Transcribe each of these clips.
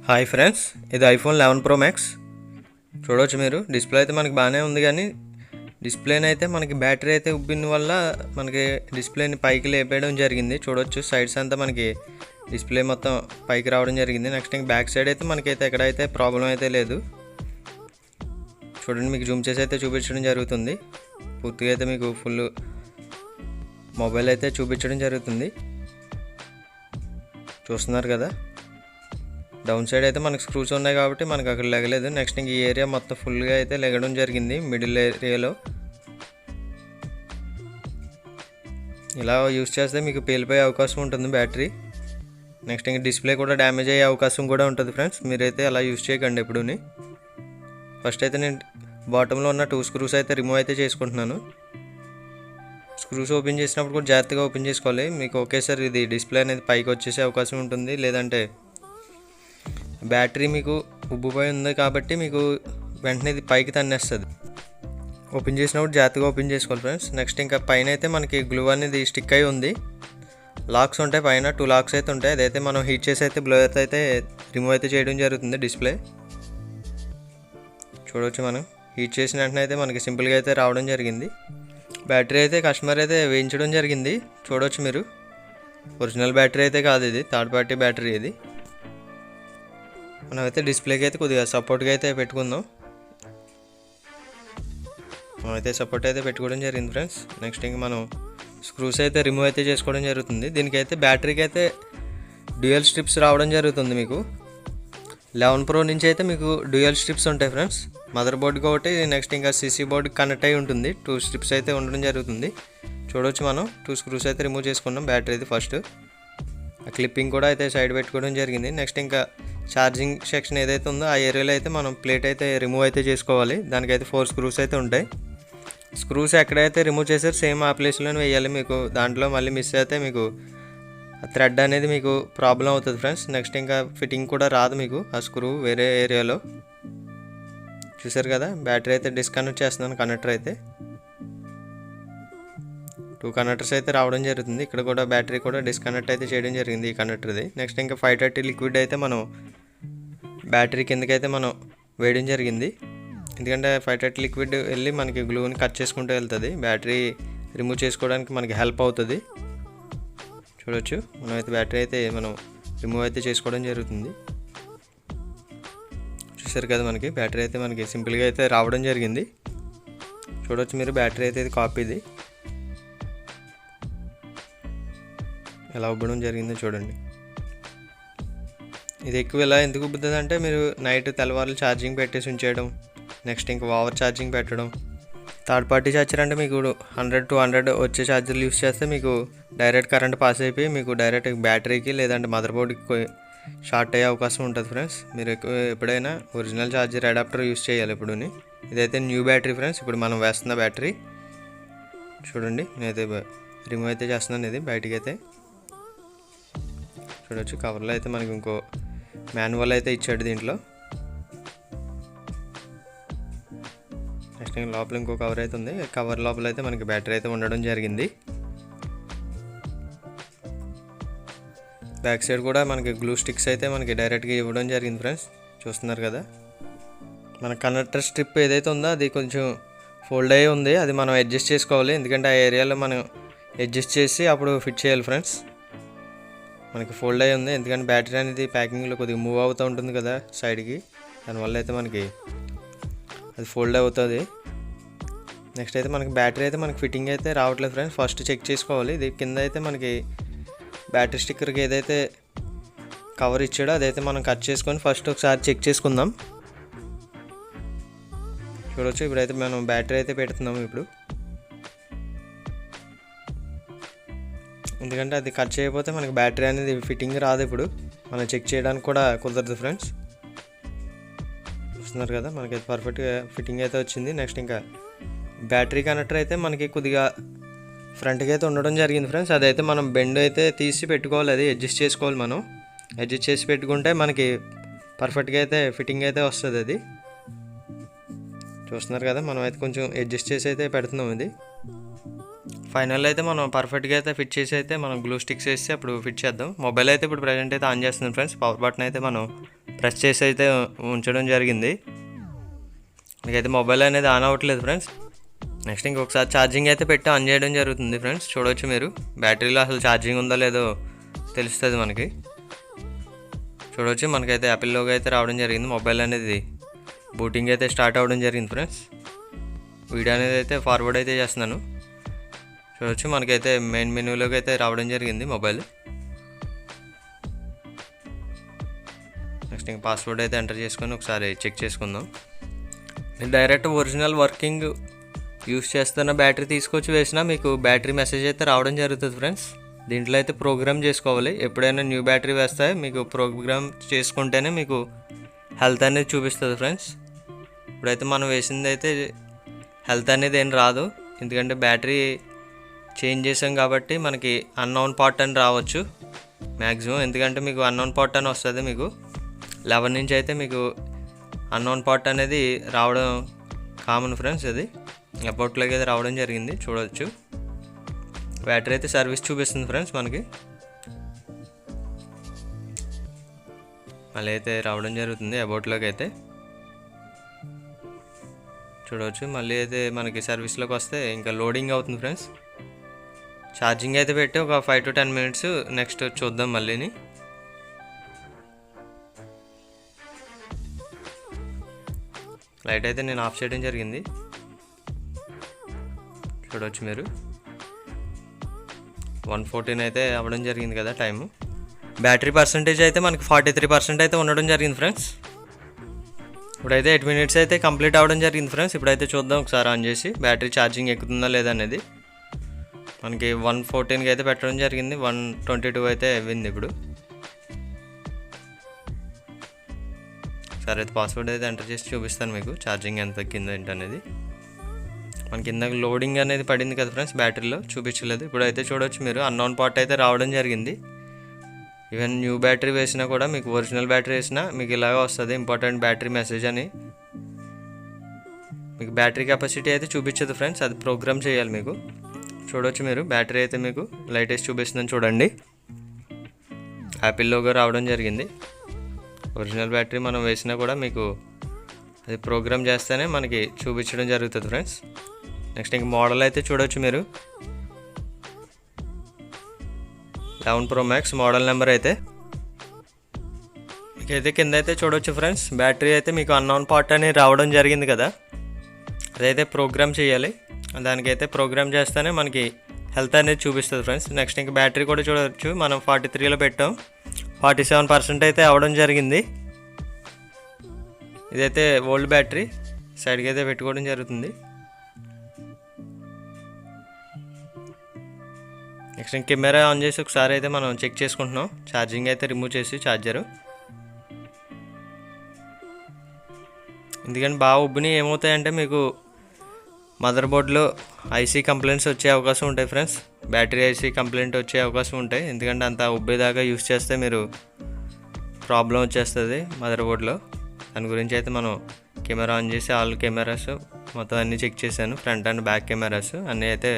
Hi friends, ఇది iPhone 11 pro max. చూడవచ్చు మీరు. డిస్ప్లే అయితే మనకి బాగానే ఉంది, కానీ డిస్ప్లేని అయితే మనకి బ్యాటరీ అయితే ఉబ్బిన వల్ల మనకి డిస్ప్లేని పైకి లేపేయడం జరిగింది. చూడవచ్చు సైడ్స్ అంతా మనకి డిస్ప్లే మొత్తం పైకి రావడం జరిగింది. నెక్స్ట్ ఇంక బ్యాక్ సైడ్ అయితే మనకైతే ఎక్కడైతే ప్రాబ్లం అయితే లేదు. చూడండి, మీకు జూమ్ చేసి అయితే చూపించడం జరుగుతుంది. పూర్తిగా అయితే మీకు ఫుల్ మొబైల్ అయితే చూపించడం జరుగుతుంది. చూస్తున్నారు కదా, డౌన్ సైడ్ అయితే మనకు స్క్రూస్ ఉన్నాయి కాబట్టి మనకు అక్కడ లెగలేదు. నెక్స్ట్ ఇంక ఈ ఏరియా మొత్తం ఫుల్గా అయితే లెగడం జరిగింది. మిడిల్ ఏరియాలో ఇలా యూస్ చేస్తే మీకు పేలిపోయే అవకాశం ఉంటుంది బ్యాటరీ. నెక్స్ట్ ఇంక డిస్ప్లే కూడా డ్యామేజ్ అయ్యే అవకాశం కూడా ఉంటుంది ఫ్రెండ్స్. మీరైతే అలా యూస్ చేయకండి ఎప్పుడూని. ఫస్ట్ అయితే నేను బాటంలో ఉన్న 2 స్క్రూస్ అయితే రిమూవ్ అయితే చేసుకుంటున్నాను. స్క్రూస్ ఓపెన్ చేసినప్పుడు కూడా జాగ్రత్తగా ఓపెన్ చేసుకోవాలి. మీకు ఒకేసారి ఇది డిస్ప్లే అనేది పైకి వచ్చేసే అవకాశం ఉంటుంది, లేదంటే బ్యాటరీ మీకు ఉబ్బిపోయి ఉంది కాబట్టి మీకు వెంటనే ఇది పైకి తన్నేస్తుంది. ఓపెన్ చేసినప్పుడు జాగ్రత్తగా ఓపెన్ చేసుకోవాలి ఫ్రెండ్స్. నెక్స్ట్ ఇంకా పైన అయితే మనకి గ్లూ అనేది స్టిక్ అయి ఉంది. లాక్స్ ఉంటాయి పైన, 2 లాక్స్ అయితే ఉంటాయి. అదైతే మనం హీట్ చేసి అయితే బ్లోయర్ అయితే రిమూవ్ అయితే చేయడం జరుగుతుంది. డిస్ప్లే చూడవచ్చు, మనం హీట్ చేసిన వెంటనే అయితే మనకి సింపుల్గా అయితే రావడం జరిగింది. బ్యాటరీ అయితే కస్టమర్ అయితే వేయించడం జరిగింది. చూడవచ్చు మీరు, ఒరిజినల్ బ్యాటరీ అయితే కాదు, ఇది థర్డ్ పార్టీ బ్యాటరీ. ఇది మనమైతే డిస్ప్లేకి అయితే కొద్దిగా సపోర్ట్గా అయితే పెట్టుకుందాం. మనమైతే సపోర్ట్ అయితే పెట్టుకోవడం జరిగింది ఫ్రెండ్స్. నెక్స్ట్ ఇంక మనం స్క్రూస్ అయితే రిమూవ్ అయితే చేసుకోవడం జరుగుతుంది. దీనికైతే బ్యాటరీకి అయితే డ్యూయల్ స్ట్రిప్స్ రావడం జరుగుతుంది. మీకు 11 ప్రో నుంచి అయితే మీకు డ్యూయల్ స్ట్రిప్స్ ఉంటాయి ఫ్రెండ్స్. మదర్ బోర్డ్కి ఒకటి, నెక్స్ట్ ఇంకా సిసి బోర్డ్కి కనెక్ట్ అయి ఉంటుంది. 2 స్ట్రిప్స్ అయితే ఉండడం జరుగుతుంది. చూడవచ్చు, మనం 2 స్క్రూస్ అయితే రిమూవ్ చేసుకున్నాం బ్యాటరీది. ఫస్ట్ ఆ క్లిప్పింగ్ కూడా అయితే సైడ్ పెట్టుకోవడం జరిగింది. నెక్స్ట్ ఇంకా ఛార్జింగ్ సెక్షన్ ఏదైతే ఉందో ఆ ఏరియాలో అయితే మనం ప్లేట్ అయితే రిమూవ్ అయితే చేసుకోవాలి. దానికైతే 4 స్క్రూస్ అయితే ఉంటాయి. స్క్రూస్ ఎక్కడైతే రిమూవ్ చేసారో సేమ్ ఆ ప్లేస్లోనే వేయాలి. మీకు దాంట్లో మళ్ళీ మిస్ అయితే మీకు థ్రెడ్ అనేది మీకు ప్రాబ్లం అవుతుంది ఫ్రెండ్స్. నెక్స్ట్ ఇంకా ఫిట్టింగ్ కూడా రాదు మీకు ఆ స్క్రూ వేరే ఏరియాలో. చూసారు కదా, బ్యాటరీ అయితే డిస్కనెక్ట్ చేస్తున్నాను. కనెక్టర్ అయితే 2 కనెక్టర్స్ అయితే రావడం జరుగుతుంది. ఇక్కడ కూడా బ్యాటరీ కూడా డిస్కనెక్ట్ అయితే చేయడం జరిగింది ఈ కనెక్టర్ది. నెక్స్ట్ ఇంకా 530 లిక్విడ్ అయితే మనం బ్యాటరీ కిందకైతే మనం వేయడం జరిగింది. ఎందుకంటే 530 లిక్విడ్ వెళ్ళి మనకి గ్లూని కట్ చేసుకుంటూ వెళ్తుంది. బ్యాటరీ రిమూవ్ చేసుకోవడానికి మనకి హెల్ప్ అవుతుంది. చూడవచ్చు, మనమైతే బ్యాటరీ అయితే మనం రిమూవ్ అయితే చేసుకోవడం జరుగుతుంది. చూసారు కదా, మనకి బ్యాటరీ అయితే మనకి సింపుల్గా అయితే రావడం జరిగింది. చూడవచ్చు మీరు, బ్యాటరీ అయితే ఇది కాపీది ఎలా ఉబ్బడం జరిగిందో చూడండి. ఇది ఎక్కువ ఇలా ఎందుకు ఉబ్బుతుంది అంటే, మీరు నైట్ తెల్లవారులు ఛార్జింగ్ పెట్టేసి ఉంచేయడం, నెక్స్ట్ ఇంకా ఓవర్ ఛార్జింగ్ పెట్టడం. థర్డ్ పార్టీ ఛార్జర్ అంటే మీకు 100 to 100 వచ్చే ఛార్జర్లు యూస్ చేస్తే మీకు డైరెక్ట్ కరెంట్ పాస్ అయిపోయి మీకు డైరెక్ట్ బ్యాటరీకి లేదంటే మదర్ బోర్డ్కి షార్ట్ అయ్యే అవకాశం ఉంటుంది ఫ్రెండ్స్. మీరు ఎప్పుడైనా ఒరిజినల్ ఛార్జర్ అడాప్టర్ యూస్ చేయాలి ఎప్పుడుని. ఇదైతే న్యూ బ్యాటరీ ఫ్రెండ్స్, ఇప్పుడు మనం వేస్తున్న బ్యాటరీ. చూడండి, నేనైతే రిమూవ్ అయితే చేస్తున్నాను. ఇది బయటికి అయితే చూడవచ్చు. కవర్లో అయితే మనకి ఇంకో మాన్యువల్ అయితే ఇచ్చాడు దీంట్లో. నెక్స్ట్ లోపల ఇంకో కవర్ అయితే ఉంది. కవర్ లోపల అయితే మనకి బ్యాటరీ అయితే ఉండడం జరిగింది. బ్యాక్ సైడ్ కూడా మనకి గ్లూ స్టిక్స్ అయితే మనకి డైరెక్ట్గా ఇవ్వడం జరిగింది ఫ్రెండ్స్. చూస్తున్నారు కదా, మన కనెక్టర్ స్ట్రిప్ ఏదైతే ఉందో అది కొంచెం ఫోల్డ్ అయ్యి ఉంది. అది మనం అడ్జస్ట్ చేసుకోవాలి, ఎందుకంటే ఆ ఏరియాలో మనం అడ్జస్ట్ చేసి అప్పుడు ఫిట్ చేయాలి ఫ్రెండ్స్. మనకి ఫోల్డ్ అయ్యి ఉంది, ఎందుకంటే బ్యాటరీ అనేది ప్యాకింగ్లో కొద్దిగా మూవ్ అవుతూ ఉంటుంది కదా సైడ్కి, దానివల్ల అయితే మనకి అది ఫోల్డ్ అవుతుంది. నెక్స్ట్ అయితే మనకి బ్యాటరీ అయితే మనకి ఫిట్టింగ్ అయితే రావట్లేదు ఫ్రెండ్స్. ఫస్ట్ చెక్ చేసుకోవాలి. ఇది కింద అయితే మనకి బ్యాటరీ స్టిక్కర్కి ఏదైతే కవర్ ఇచ్చాడో అదైతే మనం కట్ చేసుకొని ఫస్ట్ ఒకసారి చెక్ చేసుకుందాం. చూడవచ్చు, ఇప్పుడైతే మనం బ్యాటరీ అయితే పెడుతున్నాము ఇప్పుడు. ఎందుకంటే అది కట్ చేయకపోతే మనకి బ్యాటరీ అనేది ఫిట్టింగ్ రాదు. ఇప్పుడు మనం చెక్ చేయడానికి కూడా కుదరదు ఫ్రెండ్స్. చూస్తున్నారు కదా, మనకి పర్ఫెక్ట్గా ఫిట్టింగ్ అయితే వచ్చింది. నెక్స్ట్ ఇంకా బ్యాటరీ కనెక్టర్ అయితే మనకి కొద్దిగా ఫ్రంట్కి అయితే ఉండడం జరిగింది ఫ్రెండ్స్. అదైతే మనం బెండ్ అయితే తీసి పెట్టుకోవాలి, అది అడ్జస్ట్ చేసుకోవాలి. మనం అడ్జస్ట్ చేసి పెట్టుకుంటే మనకి పర్ఫెక్ట్గా అయితే ఫిట్టింగ్ అయితే వస్తుంది. అది చూస్తున్నారు కదా, మనం అయితే కొంచెం అడ్జస్ట్ చేసి అయితే పెడుతున్నాం. ఇది ఫైనల్ అయితే మనం పర్ఫెక్ట్గా అయితే ఫిట్ చేసి అయితే మనం గ్లూ స్టిక్స్ వేసి అప్పుడు ఫిట్ చేద్దాం. మొబైల్ అయితే ఇప్పుడు ప్రజెంట్ అయితే ఆన్ చేస్తుంది ఫ్రెండ్స్. పవర్ బటన్ అయితే మనం ప్రెస్ చేసి అయితే ఉంచడం జరిగింది. మీకైతే మొబైల్ అనేది ఆన్ అవ్వట్లేదు ఫ్రెండ్స్. నెక్స్ట్ ఇంకొకసారి ఛార్జింగ్ అయితే పెట్టి ఆన్ చేయడం జరుగుతుంది ఫ్రెండ్స్. చూడవచ్చు మీరు బ్యాటరీలో అసలు ఛార్జింగ్ ఉందో లేదో తెలుస్తుంది మనకి. చూడవచ్చు మనకైతే యాపిల్ లోగో అయితే రావడం జరిగింది. మొబైల్ అనేది బూటింగ్ అయితే స్టార్ట్ అవ్వడం జరిగింది ఫ్రెండ్స్. వీడియో అనేది అయితే ఫార్వర్డ్ అయితే చేస్తున్నాను. చూడవచ్చు మనకైతే మెయిన్ మెనూలోకి అయితే రావడం జరిగింది మొబైల్. నెక్స్ట్ ఇంక పాస్వర్డ్ అయితే ఎంటర్ చేసుకొని ఒకసారి చెక్ చేసుకుందాం. డైరెక్ట్ ఒరిజినల్ వర్కింగ్ యూస్ చేస్తున్న బ్యాటరీ తీసుకొచ్చి వేసినా మీకు బ్యాటరీ మెసేజ్ అయితే రావడం జరుగుతుంది ఫ్రెండ్స్. దీంట్లో అయితే ప్రోగ్రామ్ చేసుకోవాలి. ఎప్పుడైనా న్యూ బ్యాటరీ వేస్తే మీకు ప్రోగ్రామ్ చేసుకుంటేనే మీకు హెల్త్ అనేది చూపిస్తుంది ఫ్రెండ్స్. ఇప్పుడైతే మనం వేసింది అయితే హెల్త్ అనేది ఏం రాదు, ఎందుకంటే బ్యాటరీ చేంజ్ చేసాం కాబట్టి మనకి అన్నోన్ పార్ట్ అని రావచ్చు మ్యాక్సిమం. ఎందుకంటే మీకు అన్నోన్ పార్ట్ అని వస్తుంది. మీకు 11 నుంచి అయితే మీకు అన్నోన్ పార్ట్ అనేది రావడం కామన్ ఫ్రెండ్స్. అది అబౌట్లోకి అయితే రావడం జరిగింది. చూడవచ్చు బ్యాటరీ అయితే సర్వీస్ చూపిస్తుంది ఫ్రెండ్స్ మనకి. మళ్ళీ అయితే రావడం జరుగుతుంది అబౌట్లోకి అయితే. చూడవచ్చు మళ్ళీ అయితే మనకి సర్వీస్లోకి వస్తే ఇంకా లోడింగ్ అవుతుంది ఫ్రెండ్స్. ఛార్జింగ్ అయితే పెట్టి ఒక 5 to 10 minutes నెక్స్ట్ చూద్దాం మళ్ళీని. లైట్ అయితే నేను ఆఫ్ చేయడం జరిగింది. చూడవచ్చు మీరు 1:14 అయితే అవ్వడం జరిగింది కదా టైము. బ్యాటరీ పర్సంటేజ్ అయితే మనకి 43% అయితే ఉండడం జరిగింది ఫ్రెండ్స్. ఇప్పుడైతే 8 minutes అయితే కంప్లీట్ అవ్వడం జరిగింది ఫ్రెండ్స్. ఇప్పుడైతే చూద్దాం ఒకసారి ఆన్ చేసి బ్యాటరీ ఛార్జింగ్ ఎక్కుతుందా లేదా అనేది. మనకి 1:14కి అయితే పెట్టడం జరిగింది. 1:22 అయితే అయింది ఇప్పుడు. సరే అయితే పాస్వర్డ్ అయితే ఎంటర్ చేసి చూపిస్తాను మీకు ఛార్జింగ్ ఎంత ఎక్కిందో ఏంటనేది. మనకి ఇందాక లోడింగ్ అనేది పడింది కదా ఫ్రెండ్స్, బ్యాటరీలో చూపించలేదు. ఇప్పుడైతే చూడవచ్చు మీరు అన్నోన్ పార్ట్ అయితే రావడం జరిగింది. ఈవెన్ న్యూ బ్యాటరీ వేసినా కూడా మీకు ఒరిజినల్ బ్యాటరీ వేసినా మీకు ఇలాగ వస్తుంది ఇంపార్టెంట్ బ్యాటరీ మెసేజ్ అని. మీకు బ్యాటరీ కెపాసిటీ అయితే చూపించదు ఫ్రెండ్స్, అది ప్రోగ్రామ్ చేయాలి మీకు. చూడవచ్చు మీరు బ్యాటరీ అయితే మీకు లైట్ వేసి చూపిస్తుందని చూడండి. యాపిల్ లోగో రావడం జరిగింది. ఒరిజినల్ బ్యాటరీ మనం వేసినా కూడా మీకు అది ప్రోగ్రామ్ చేస్తేనే మనకి చూపించడం జరుగుతుంది ఫ్రెండ్స్. నెక్స్ట్ ఇంక మోడల్ అయితే చూడవచ్చు మీరు 11 Pro Max మోడల్ నెంబర్ అయితే మీకైతే కింద అయితే చూడవచ్చు ఫ్రెండ్స్. బ్యాటరీ అయితే మీకు అన్నోన్ పార్ట్ అని రావడం జరిగింది కదా, అదైతే ప్రోగ్రామ్ చేయాలి. దానికైతే ప్రోగ్రామ్ చేస్తేనే మనకి హెల్త్ అనేది చూపిస్తుంది ఫ్రెండ్స్. నెక్స్ట్ ఇంక బ్యాటరీ కూడా చూడవచ్చు మనం 43లో పెట్టాం, 47% అయితే అవ్వడం జరిగింది. ఇదైతే ఓల్డ్ బ్యాటరీ సైడ్కి అయితే పెట్టుకోవడం జరుగుతుంది. నెక్స్ట్ ఇంక కెమెరా ఆన్ చేసి ఒకసారి అయితే మనం చెక్ చేసుకుంటున్నాం. ఛార్జింగ్ అయితే రిమూవ్ చేసి ఛార్జరు, ఎందుకంటే బాగా ఉబ్బుని ఏమవుతాయంటే మీకు మదర్ బోర్డ్లో ఐసీ కంప్లైంట్స్ వచ్చే అవకాశం ఉంటాయి ఫ్రెండ్స్. బ్యాటరీ ఐసీ కంప్లైంట్ వచ్చే అవకాశం ఉంటాయి, ఎందుకంటే అంత ఉబ్బేదాకా యూస్ చేస్తే మీరు ప్రాబ్లం వచ్చేస్తుంది మదర్ బోర్డ్లో. దాని గురించి అయితే మనం కెమెరా ఆన్ చేసి ఆల్ కెమెరాస్ మొత్తం అన్నీ చెక్ చేశాను. ఫ్రంట్ అండ్ బ్యాక్ కెమెరాస్ అన్నీ అయితే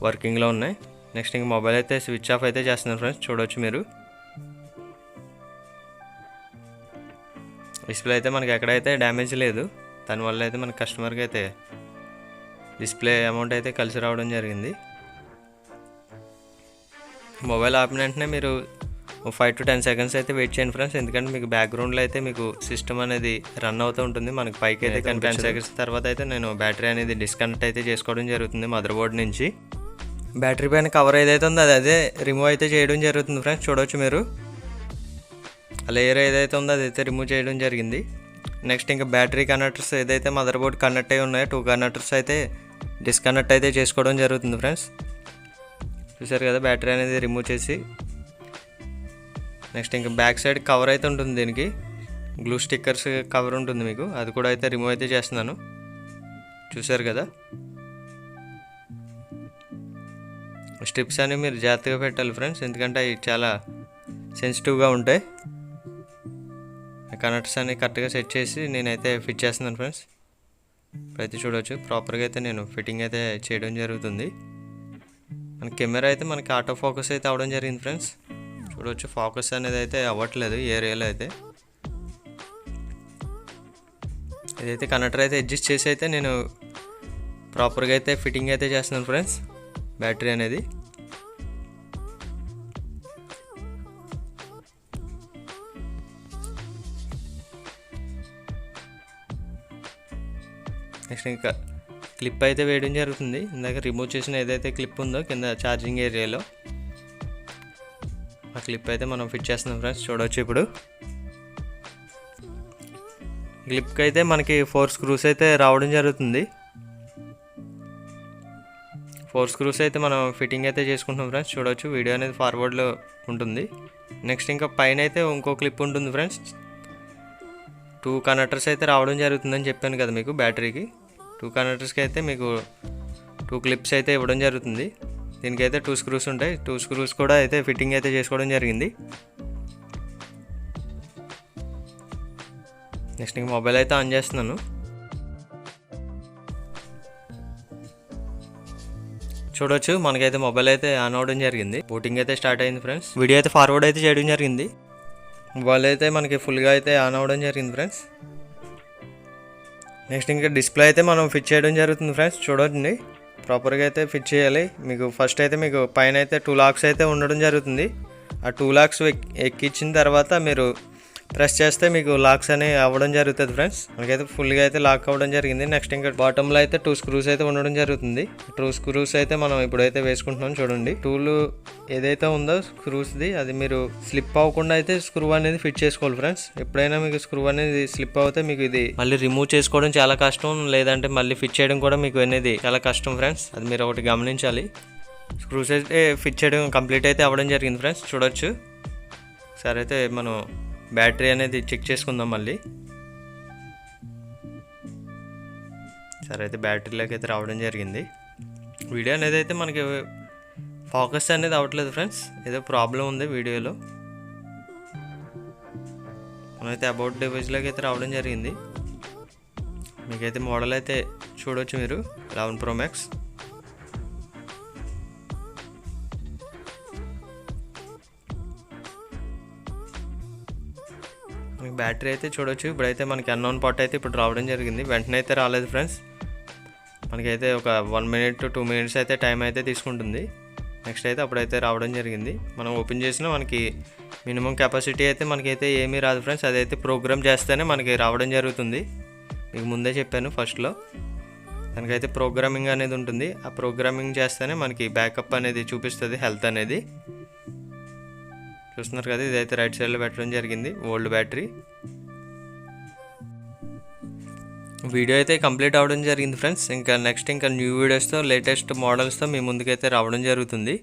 వర్కింగ్లో ఉన్నాయి. నెక్స్ట్ ఇంక మొబైల్ అయితే స్విచ్ ఆఫ్ అయితే చేస్తున్నాను ఫ్రెండ్స్. చూడవచ్చు మీరు డిస్ప్లే అయితే మనకి ఎక్కడైతే డ్యామేజ్ లేదు, దానివల్ల అయితే మన కస్టమర్కి అయితే డిస్ప్లే అమౌంట్ అయితే కలిసి రావడం జరిగింది. మొబైల్ ఆపిన వెంటనే మీరు 5 to 10 seconds అయితే వెయిట్ చేయండి ఫ్రెండ్స్, ఎందుకంటే మీకు బ్యాక్గ్రౌండ్లో అయితే మీకు సిస్టమ్ అనేది రన్ అవుతూ ఉంటుంది. మనకి పైకి అయితే 10 seconds తర్వాత అయితే నేను బ్యాటరీ అనేది డిస్కనెక్ట్ అయితే చేసుకోవడం జరుగుతుంది మదర్ బోర్డ్ నుంచి. బ్యాటరీ పైన కవర్ ఏదైతే ఉందో అదే రిమూవ్ అయితే చేయడం జరుగుతుంది ఫ్రెండ్స్. చూడవచ్చు మీరు ఆ లేయర్ ఏదైతే ఉందో అదైతే రిమూవ్ చేయడం జరిగింది. నెక్స్ట్ ఇంకా బ్యాటరీ కనెక్టర్స్ ఏదైతే మదర్ బోర్డ్ కనెక్ట్ అయి ఉన్నాయో 2 కనెక్టర్స్ అయితే డిస్కనెక్ట్ అయితే చేసుకోవడం జరుగుతుంది ఫ్రెండ్స్. చూసారు కదా బ్యాటరీ అనేది రిమూవ్ చేసి. నెక్స్ట్ ఇంకా బ్యాక్ సైడ్ కవర్ అయితే ఉంటుంది, దీనికి గ్లూ స్టిక్కర్స్ కవర్ ఉంటుంది మీకు, అది కూడా అయితే రిమూవ్ అయితే చేస్తున్నాను. చూసారు కదా స్ట్రిప్స్ అని మీరు జాగ్రత్తగా పెట్టాలి ఫ్రెండ్స్, ఎందుకంటే అవి చాలా సెన్సిటివ్గా ఉంటాయి. కనెక్టర్స్ అన్ని కరెక్ట్గా సెట్ చేసి నేనైతే ఫిట్ చేస్తున్నాను ఫ్రెండ్స్. ఇప్పుడైతే చూడవచ్చు ప్రాపర్గా అయితే నేను ఫిట్టింగ్ అయితే చేయడం జరుగుతుంది. మన కెమెరా అయితే మనకి ఆటో ఫోకస్ అయితే అవ్వడం జరిగింది ఫ్రెండ్స్. చూడవచ్చు ఫోకస్ అనేది అయితే అవ్వట్లేదు ఏరియాలో అయితే. ఇదైతే కనెక్టర్ అయితే అడ్జస్ట్ చేసి అయితే నేను ప్రాపర్గా అయితే ఫిట్టింగ్ అయితే చేస్తున్నాను ఫ్రెండ్స్ బ్యాటరీ అనేది. నెక్స్ట్ ఇంకా క్లిప్ అయితే వేయడం జరుగుతుంది. ఇందాక రిమూవ్ చేసిన ఏదైతే క్లిప్ ఉందో కింద ఛార్జింగ్ ఏరియాలో ఆ క్లిప్ అయితే మనం ఫిట్ చేస్తున్నాం ఫ్రెండ్స్. చూడవచ్చు ఇప్పుడు క్లిప్కి అయితే మనకి 4 స్క్రూస్ అయితే రావడం జరుగుతుంది. 4 స్క్రూస్ అయితే మనం ఫిట్టింగ్ అయితే చేసుకుంటున్నాం ఫ్రెండ్స్. చూడవచ్చు వీడియో అనేది ఫార్వర్డ్లో ఉంటుంది. నెక్స్ట్ ఇంకా పైన అయితే ఇంకో క్లిప్ ఉంటుంది ఫ్రెండ్స్. 2 కనెక్టర్స్ అయితే రావడం జరుగుతుందని చెప్పాను కదా మీకు బ్యాటరీకి. 2 కనెక్టర్స్కి అయితే మీకు 2 క్లిప్స్ అయితే ఇవ్వడం జరుగుతుంది. దీనికైతే 2 స్క్రూస్ ఉంటాయి. 2 స్క్రూస్ కూడా అయితే ఫిట్టింగ్ అయితే చేసుకోవడం జరిగింది. నెక్స్ట్ ఇంక మొబైల్ అయితే ఆన్ చేస్తున్నాను. చూడవచ్చు మనకైతే మొబైల్ అయితే ఆన్ అవ్వడం జరిగింది. బూటింగ్ అయితే స్టార్ట్ అయింది ఫ్రెండ్స్. వీడియో అయితే ఫార్వర్డ్ అయితే చేయడం జరిగింది. మొబైల్ అయితే మనకి ఫుల్గా అయితే ఆన్ అవ్వడం జరిగింది ఫ్రెండ్స్. నెక్స్ట్ ఇంకా డిస్ప్లే అయితే మనం ఫిట్ చేయడం జరుగుతుంది ఫ్రెండ్స్. చూడండి ప్రాపర్గా అయితే ఫిట్ చేయాలి. మీకు ఫస్ట్ అయితే మీకు పైన అయితే 2 లాక్స్ అయితే ఉండడం జరుగుతుంది. ఆ 2 లాక్స్ ఎక్కించిన తర్వాత మీరు ప్రెస్ చేస్తే మీకు లాక్స్ అనేవి అవ్వడం జరుగుతుంది ఫ్రెండ్స్. మనకైతే ఫుల్గా అయితే లాక్ అవ్వడం జరిగింది. నెక్స్ట్ ఇంకా బాటంలో అయితే 2 స్క్రూస్ అయితే ఉండడం జరుగుతుంది. 2 స్క్రూస్ అయితే మనం ఇప్పుడైతే వేసుకుంటున్నాం. చూడండి టూల్ ఏదైతే ఉందో స్క్రూస్ది అది మీరు స్లిప్ అవ్వకుండా అయితే స్క్రూ అనేది ఫిట్ చేసుకోవాలి ఫ్రెండ్స్. ఎప్పుడైనా మీకు స్క్రూ అనేది స్లిప్ అవుతే మీకు ఇది మళ్ళీ రిమూవ్ చేసుకోవడం చాలా కష్టం, లేదంటే మళ్ళీ ఫిట్ చేయడం కూడా మీకు అనేది చాలా కష్టం ఫ్రెండ్స్. అది మీరు ఒకటి గమనించాలి. స్క్రూస్ అయితే ఫిట్ చేయడం కంప్లీట్ అయితే అవ్వడం జరిగింది ఫ్రెండ్స్. చూడొచ్చు సరే అయితే మనం బ్యాటరీ అనేది చెక్ చేసుకుందాం మళ్ళీ. సరే అయితే బ్యాటరీలోకి అయితే రావడం జరిగింది. వీడియో అనేది అయితే మనకి ఫోకస్ అనేది అవ్వట్లేదు ఫ్రెండ్స్. ఏదో ప్రాబ్లం ఉంది వీడియోలో. మనమైతే అబౌట్ డివైస్లోకి అయితే రావడం జరిగింది. మీకైతే మోడల్ అయితే చూడవచ్చు మీరు 11 Pro Max. బ్యాటరీ అయితే చూడవచ్చు. ఇప్పుడైతే మనకి అన్నోన్ పార్ట్ అయితే ఇప్పుడు రావడం జరిగింది. వెంటనే అయితే రాలేదు ఫ్రెండ్స్. మనకైతే ఒక 1 minute to 2 minutes అయితే టైం అయితే తీసుకుంటుంది. నెక్స్ట్ అయితే అప్పుడైతే రావడం జరిగింది. మనం ఓపెన్ చేసినా మనకి మినిమం కెపాసిటీ అయితే మనకైతే ఏమీ రాదు ఫ్రెండ్స్. అదైతే ప్రోగ్రామ్ చేస్తేనే మనకి రావడం జరుగుతుంది. మీకు ముందే చెప్పాను ఫస్ట్లో. దానికైతే ప్రోగ్రామింగ్ అనేది ఉంటుంది. ఆ ప్రోగ్రామింగ్ చేస్తేనే మనకి బ్యాకప్ అనేది చూపిస్తుంది, హెల్త్ అనేది. చూస్తున్నారు కదా, ఇదైతే రైట్ సైడ్లో పెట్టడం జరిగింది ఓల్డ్ బ్యాటరీ. వీడియో అయితే కంప్లీట్ అవ్వడం జరిగింది ఫ్రెండ్స్. ఇంకా నెక్స్ట్ ఇంకా న్యూ వీడియోస్తో లేటెస్ట్ మోడల్స్తో మీ ముందుకైతే రావడం జరుగుతుంది.